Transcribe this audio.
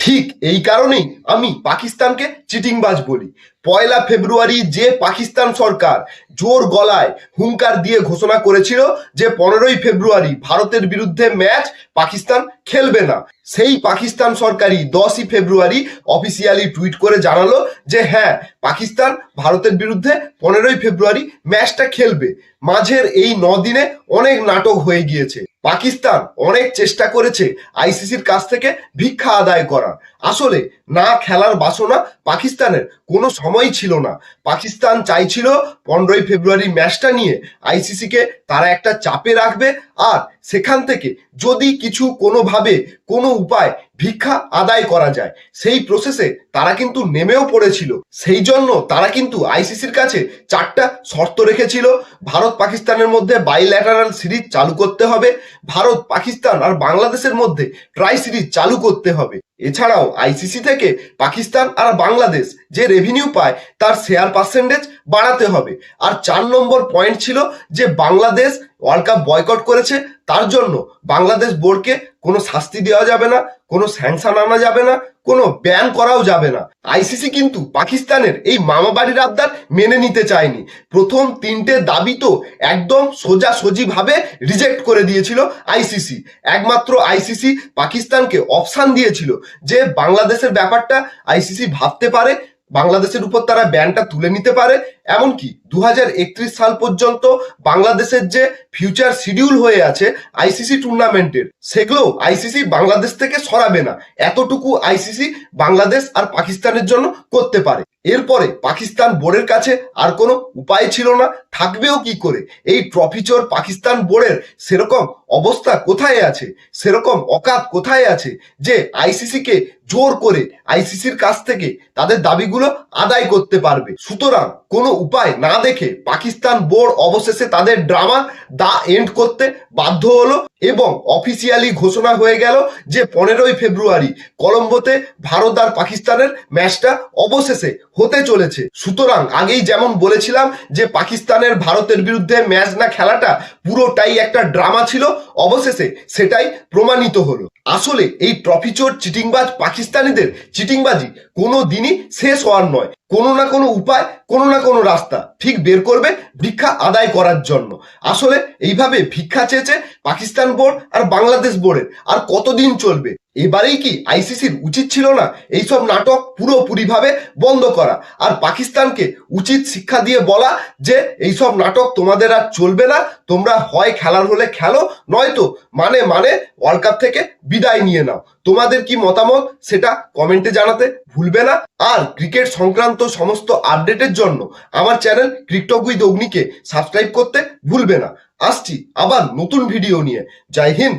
ঠিক এই কারণেই আমি পাকিস্তানকে চিটিংবাজ বলি। 1 ফেব্রুয়ারি যে পাকিস্তান সরকার জোর গলায় হুঙ্কার দিয়ে ঘোষণা করেছিল যে 15 ফেব্রুয়ারি ভারতের বিরুদ্ধে ম্যাচ পাকিস্তান খেলবে না, সেই পাকিস্তান সরকারই 10 ফেব্রুয়ারি অফিসিয়ালি টুইট করে জানালো যে হ্যাঁ, পাকিস্তান ভারতের বিরুদ্ধে 15 ফেব্রুয়ারি ম্যাচটা খেলবে। মাঝের এই 9 দিনে অনেক নাটক হয়ে গিয়েছে। পাকিস্তান অনেক চেষ্টা করেছে আইসিসির কাছ থেকে ভিক্ষা আদায় করার। আসলে না খেলার বাসনা পাকিস্তানের কোনো সময় ছিল না। পাকিস্তান চাইছিল 15 ফেব্রুয়ারি ম্যাচটা নিয়ে আইসিসিকে তারা একটা চাপে রাখবে, আর সেখান থেকে যদি কিছু কোনোভাবে কোনো উপায় ভিক্ষা আদায় করা যায় সেই প্রসেসে তারা কিন্তু নেমেও পড়েছিল। সেই জন্য তারা কিন্তু আইসিসির কাছে 4টা শর্ত রেখেছিল। ভারত পাকিস্তানের মধ্যে বাইল্যাটারাল সিরিজ চালু করতে হবে, ভারত পাকিস্তান আর বাংলাদেশের মধ্যে ট্রাই সিরিজ চালু করতে হবে, এছাড়াও আইসিসি থেকে পাকিস্তান আর বাংলাদেশ যে রেভিনিউ পায় তার শেয়ার পার্সেন্টেজ বাড়াতে হবে। আর 4 নম্বর পয়েন্ট ছিল যে বাংলাদেশ ওয়ার্ল্ড কাপ বয়কট করেছে, তার জন্য বাংলাদেশ বোর্ডকে কোনো শাস্তি দেওয়া যাবে না, কোনো স্যাংশন আনা যাবে না, কোনো ব্যান করাও যাবে না। আইসিসি কিন্তু পাকিস্তানের এই মামাবাড়ির আবদার মেনে নিতে চায়নি। প্রথম 3টে দাবি তো একদম সোজাসুজি ভাবে রিজেক্ট করে দিয়েছিল আইসিসি। একমাত্র আইসিসি পাকিস্তানকে অপশন দিয়েছিল যে বাংলাদেশের ব্যাপারটা আইসিসি ভাবতে পারে, বাংলাদেশের উপর তারা ব্যানটা তুলে নিতে পারে। এমনকি 2031 সাল পর্যন্ত বাংলাদেশের যে ফিউচার শিডিউল হয়ে আছে আইসিসি টুর্নামেন্টের, সেগুলো আইসিসি বাংলাদেশ থেকে সরাবে না, এতটুকু আইসিসি বাংলাদেশ আর পাকিস্তানের জন্য করতে পারে। এরপরে পাকিস্তান বোর্ডের কাছে আর কোনো উপায় ছিল না, থাকবেও কি করে। এই ট্রফি চোর পাকিস্তান বোর্ডের সেরকম অবস্থা কোথায় আছে, সেরকম অকাত কোথায় আছে যে আইসিসিকে জোর করে আইসিসির কাছ থেকে তাদের দাবিগুলো আদায় করতে পারবে। সুতরাং কোনো উপায় না দেখে পাকিস্তান বোর্ড অবশেষে তাদের ড্রামা দা এন্ড করতে বাধ্য হলো এবং অফিসিয়ালি ঘোষণা হয়ে গেল যে 15 ফেব্রুয়ারি কলম্বোতে ভারত আর পাকিস্তানের ম্যাচটা অবশেষে হতে চলেছে। সুতরাং আগেই যেমন বলেছিলাম যে পাকিস্তানের ভারতের বিরুদ্ধে ম্যাচ না খেলাটা পুরোটাই একটা ড্রামা ছিল, অবশেষে সেটাই প্রমাণিত হলো। আসলে এই ট্রফি চোর চিটিংবাজ পাকিস্তানিদের চিটিংবাজি কোনো দিনই শেষ হওয়ার নয়। কোনো না কোনো উপায়, কোনো না কোনো রাস্তা ঠিক বের করবে ভিক্ষা আদায় করার জন্য। আসলে এইভাবে ভিক্ষা চেয়েছে পাকিস্তান বোর্ড আর বাংলাদেশ বোর্ডের আর কতদিন চলবে? এবারেই কি আইসিসির উচিত ছিল না এইসব নাটক পুরোপুরিভাবে বন্ধ করা, আর পাকিস্তানকে উচিত শিক্ষা দিয়ে বলা যে এইসব নাটক তোমাদের আর চলবে না, তোমরা হয় খেলার হলে খেলো, নয়তো মানে ওয়ার্ল্ড কাপ থেকে বিদায় নিয়ে নাও। তোমাদের কি মতামত সেটা কমেন্টে জানাতে ভুলবে না। আর ক্রিকেট সংক্রান্ত সমস্ত আপডেটের জন্য আমার চ্যানেল ক্রিকটক উইথ অগ্নিকে সাবস্ক্রাইব করতে ভুলবে না। আসছি আবার নতুন ভিডিও নিয়ে। জয় হিন্দ।